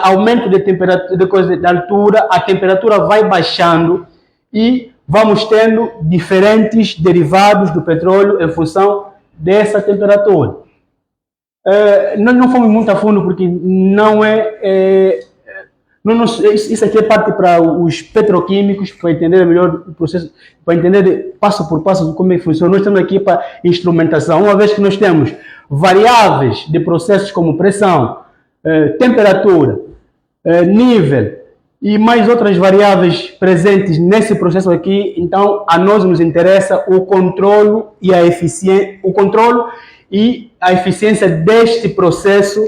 aumento de temperatura, de altura, a temperatura vai baixando e vamos tendo diferentes derivados do petróleo em função dessa temperatura. Nós não fomos muito a fundo porque isso aqui é parte para os petroquímicos, para entender melhor o processo, para entender passo por passo como é que funciona. Nós estamos aqui para instrumentação, uma vez que nós temos variáveis de processos como pressão, temperatura, nível e mais outras variáveis presentes nesse processo aqui. Então, a nós nos interessa o controle e a eficiência deste processo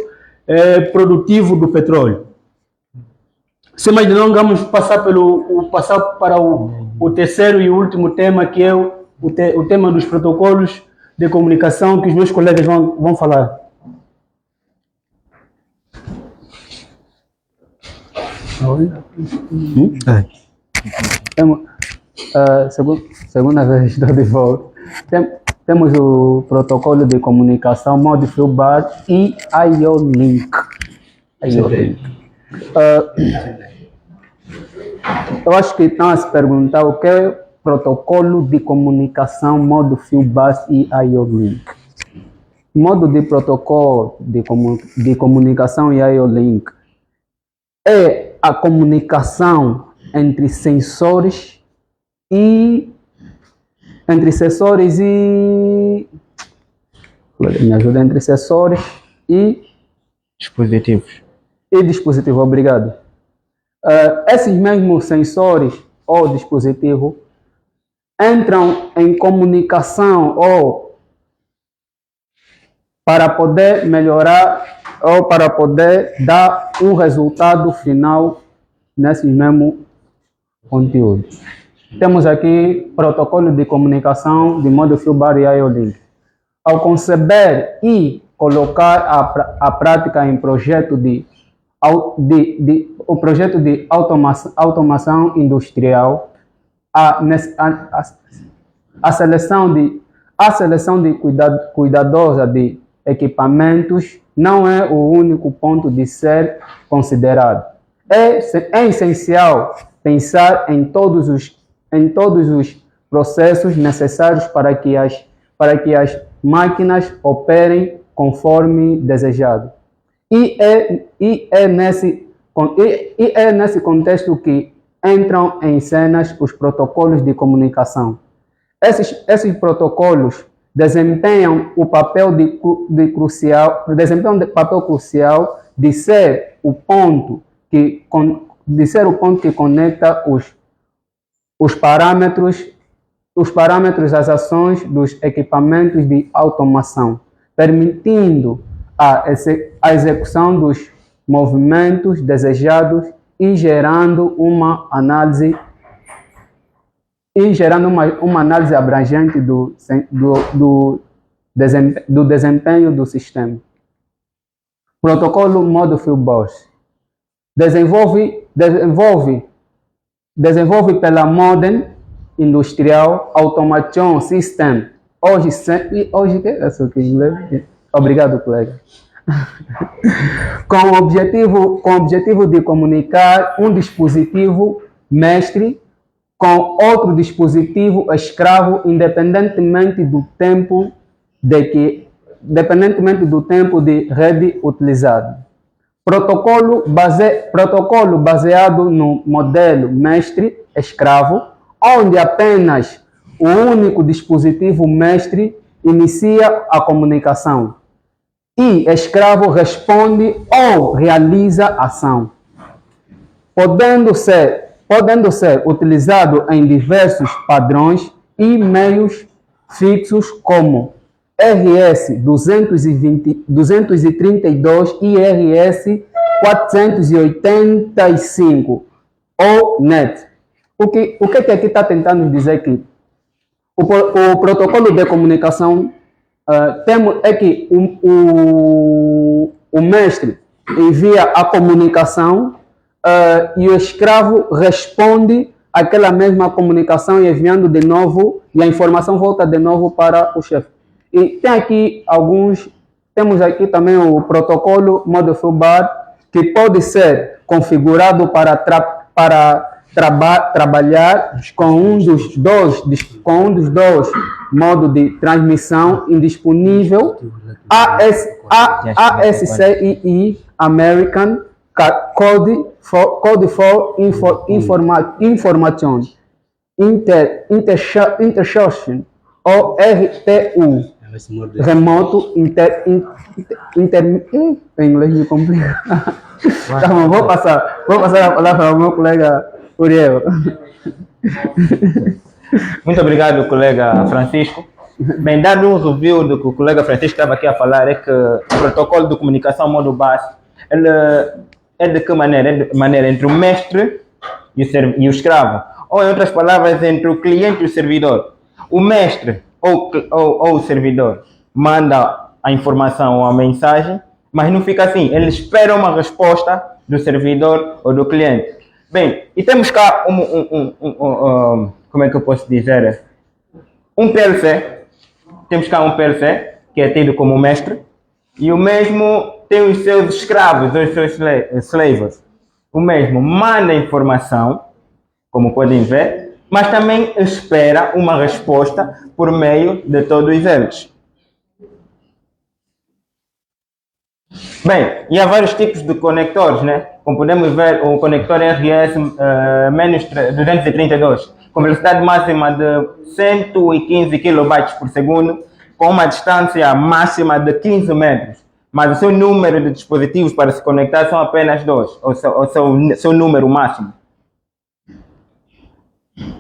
produtivo do petróleo. Sem mais delongas, vamos passar para o terceiro e último tema, que é o tema dos protocolos de comunicação, que os meus colegas vão falar.
Segunda vez estou de volta. Temos o protocolo de comunicação Modfieldbar e IO-Link. Eu acho que estão a se perguntar o que é protocolo de comunicação Modfieldbar e IO-Link. Modo de protocolo de comunicação e IO-Link é a comunicação entre sensores e entre sensores e
Dispositivos.
Obrigado. Esses mesmos sensores ou dispositivos entram em comunicação ou para poder melhorar ou para poder dar um resultado final nesses mesmos conteúdos. Temos aqui protocolo de comunicação de Modfieldbar e IO-Link. Ao conceber e colocar a prática em projeto de automação industrial, a seleção cuidadosa de equipamentos não é o único ponto de ser considerado. É essencial pensar em todos os processos necessários para que as máquinas operem conforme desejado. E é nesse contexto que entram em cenas os protocolos de comunicação. Esses protocolos desempenham o papel crucial de ser o ponto que conecta os parâmetros das ações dos equipamentos de automação, permitindo a execução dos movimentos desejados e gerando uma análise e gerando uma análise abrangente do desempenho do sistema. Protocolo modo Fieldbus. Desenvolve pela Modern Industrial Automation System. Hoje que é isso aqui em inglês? Obrigado, colega. com o objetivo de comunicar um dispositivo mestre com outro dispositivo escravo, independentemente do tempo de rede utilizado. Protocolo baseado no modelo mestre-escravo, onde apenas o único dispositivo mestre inicia a comunicação e escravo responde ou realiza a ação, podendo ser utilizado em diversos padrões e meios fixos como RS-232 e RS-485 ou NET. O que aqui está tentando dizer aqui? O protocolo de comunicação é que o mestre envia a comunicação e o escravo responde àquela mesma comunicação e enviando de novo, e a informação volta de novo para o chefe. E temos aqui também o protocolo modo Fieldbus, que pode ser configurado para trabalhar com um dos dois modos de transmissão indisponível, ASCII, American Code for Information Intersection, ou RTU, remoto em inglês me complica. Tá bom, vou passar a palavra para o meu colega Uriel.
Muito obrigado, colega Francisco. Bem, dando um review do que o colega Francisco estava aqui a falar, é que o protocolo de comunicação modo bus, ele é de que maneira? É de maneira entre o mestre e o escravo, ou em outras palavras, entre o cliente e o servidor. O mestre ou o servidor manda a informação ou a mensagem, mas não fica assim, ele espera uma resposta do servidor ou do cliente. Bem, e temos cá como é que eu posso dizer? Um PLC. Temos cá um PLC, que é tido como mestre, e o mesmo tem os seus escravos, os seus slaves. O mesmo manda informação, como podem ver, mas também espera uma resposta por meio de todos eles. Bem, e há vários tipos de conectores, né? Como podemos ver, o conector RS-232, com velocidade máxima de 115 kB por segundo, com uma distância máxima de 15 metros. Mas o seu número de dispositivos para se conectar são apenas 2, o seu número máximo.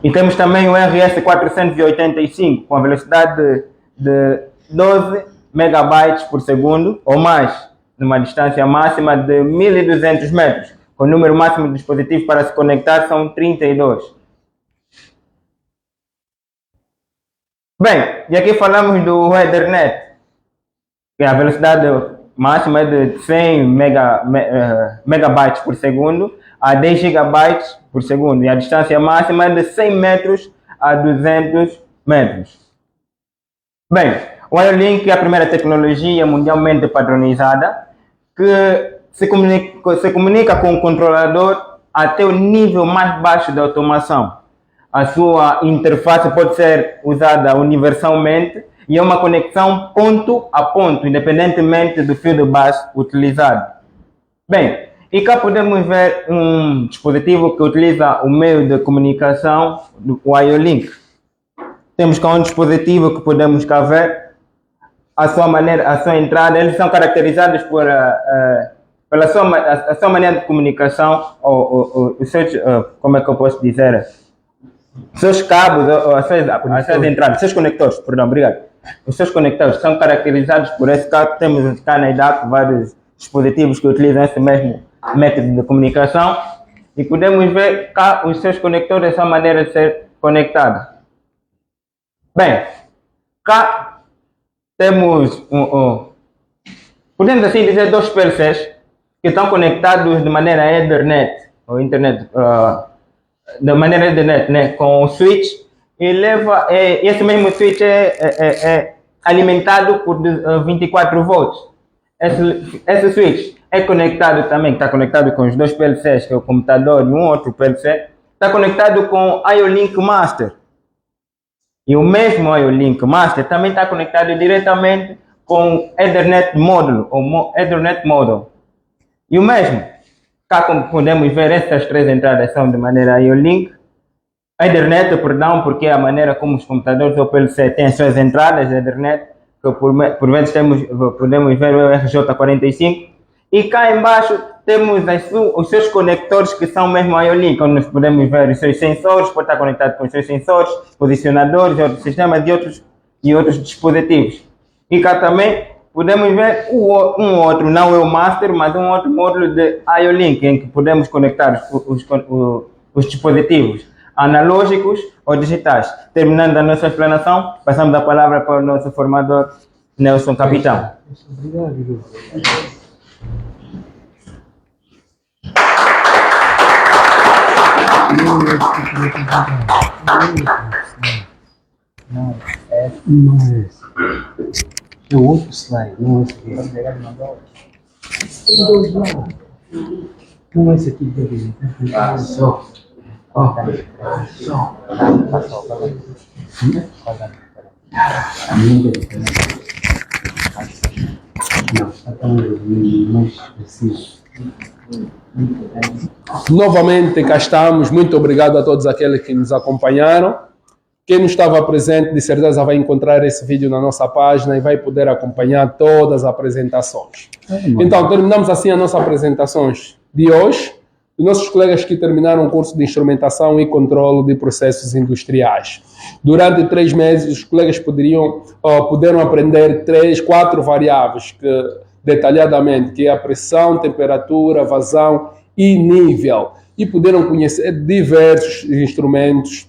E temos também o RS-485, com a velocidade de 12 megabytes por segundo ou mais, numa distância máxima de 1.200 metros. O número máximo de dispositivos para se conectar são 32. Bem, e aqui falamos do Ethernet, que a velocidade máxima é de 100 megabytes por segundo a 10 gigabytes por segundo, e a distância máxima é de 100 metros a 200 metros. Bem, o IO-Link é a primeira tecnologia mundialmente padronizada que se comunica com o controlador até o nível mais baixo de automação. A sua interface pode ser usada universalmente e é uma conexão ponto a ponto, independentemente do fio de bus utilizado. Bem, e cá podemos ver um dispositivo que utiliza o meio de comunicação do IO-Link. Temos cá um dispositivo que podemos cá ver a sua entrada. Eles são caracterizados pela sua maneira de comunicação, os seus, como é que eu posso dizer, seus cabos, as suas entradas, seus conectores, perdão, obrigado. Os seus conectores são caracterizados por esse cabo. Temos cá na IDAP vários dispositivos que utilizam esse mesmo método de comunicação e podemos ver cá os seus conectores, a sua maneira de ser conectada. Bem, cá temos, podemos assim dizer, dois PLCs que estão conectados de maneira Ethernet, ou internet, de maneira Ethernet, né, com o switch, e esse mesmo switch é alimentado por 24 volts. Esse switch é conectado também, está conectado com os dois PLCs, que é o computador e um outro PLC, está conectado com o IO-Link Master. E o mesmo IO-Link Master também está conectado diretamente com o Ethernet Módulo, ou Ethernet Module. E o mesmo, cá como podemos ver, essas três entradas são de maneira IO-Link, Ethernet, perdão, porque é a maneira como os computadores ou PLC têm as suas entradas Ethernet, que por vezes podemos ver o RJ45, e cá embaixo temos os seus conectores que são mesmo IO-Link, onde nós podemos ver os seus sensores, pode estar conectado com os seus sensores, posicionadores, outros sistemas e outros dispositivos. E cá também podemos ver um outro, não é o Master, mas um outro módulo de IO-Link, em que podemos conectar os dispositivos analógicos ou digitais. Terminando a nossa explanação, passamos a palavra para o nosso formador, Nelson Capitão.
Não é esse. É o outro slide, não é esse aqui. Tem dois lá. Não é esse aqui, beleza. Só. Ó. Só. Não, está tão mais preciso.
Novamente, cá estamos. Muito obrigado a todos aqueles que nos acompanharam. Quem não estava presente, de certeza vai encontrar esse vídeo na nossa página e vai poder acompanhar todas as apresentações. Então, terminamos assim as nossas apresentações de hoje. Os nossos colegas que terminaram o curso de instrumentação e controle de processos industriais. Durante 3 meses, os colegas puderam aprender 4 variáveis detalhadamente, que é a pressão, temperatura, vazão e nível. E puderam conhecer diversos instrumentos,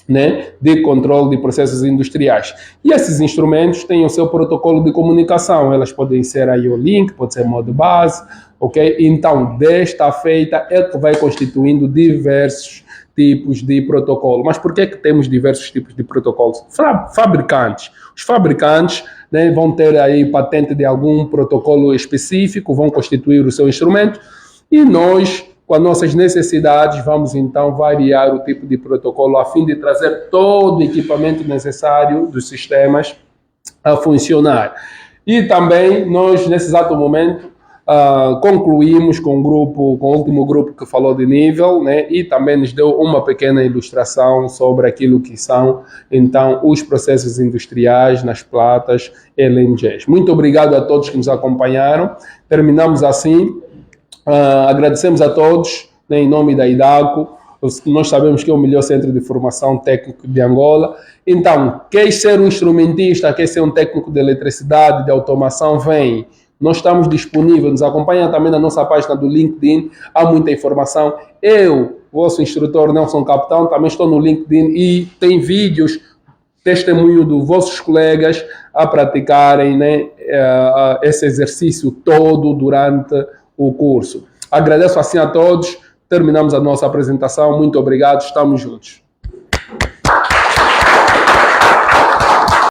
né, de controle de processos industriais. E esses instrumentos têm o seu protocolo de comunicação. Elas podem ser a IO-Link, pode ser Modbus, ok? Então, desta feita é que vai constituindo diversos tipos de protocolo. Mas por que temos diversos tipos de protocolos? Fabricantes. Os fabricantes, né, vão ter aí patente de algum protocolo específico, vão constituir o seu instrumento, e nós, com as nossas necessidades, vamos então variar o tipo de protocolo a fim de trazer todo o equipamento necessário dos sistemas a funcionar. E também nós, nesse exato momento, concluímos com o último grupo que falou de nível, né, e também nos deu uma pequena ilustração sobre aquilo que são, então, os processos industriais nas platas LNGs. Muito obrigado a todos que nos acompanharam. Terminamos assim. Agradecemos a todos, né, em nome da IDACO. Nós sabemos que é o melhor centro de formação técnico de Angola. Então, quer ser um instrumentista, quer ser um técnico de eletricidade, de automação, vem. Nós estamos disponíveis, nos acompanha também na nossa página do LinkedIn, há muita informação. Eu, vosso instrutor Nelson Capitão, também estou no LinkedIn e tem vídeos, testemunho dos vossos colegas a praticarem, né, esse exercício todo durante o curso. Agradeço assim a todos, terminamos a nossa apresentação, muito obrigado, estamos juntos.